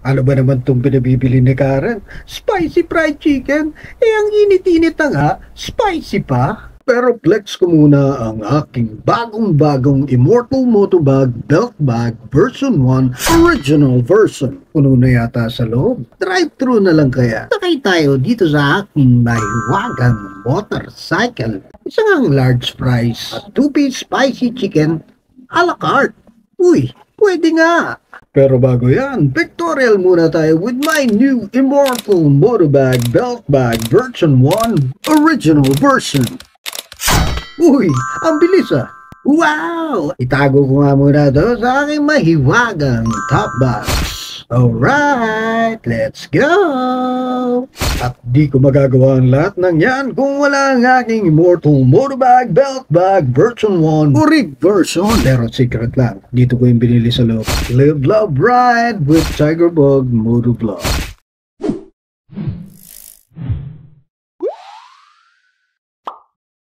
Ano ba naman itong pinabibili ni Karen? Spicy fried chicken? Ang init-init na nga, spicy pa. Pero flex ko muna ang aking bagong-bagong Immortal Motobag Belt Bag version 1 original version. Puno na yata sa loob. Drive-thru na lang kaya. Sakay tayo dito sa aking mahiwagang motorcycle. Isang large fries at 2-piece spicy chicken a la carte. Uy, pwede nga. Pero bago yan, pictorial muna tayo with my new Immortal Motobag Belt Bag version 1 original version. Uy, ang bilis ah. Wow! Itago ko nga muna to sa aking mahiwagang top box. Alright, let's go! At di ko magagawa ang lahat ng yan kung wala ang aking Immortal Motobag Belt Bag version 1 Orig version. Pero secret lang, dito ko yung binili sa loob. Live, love, ride with Tigerbug Motovlog.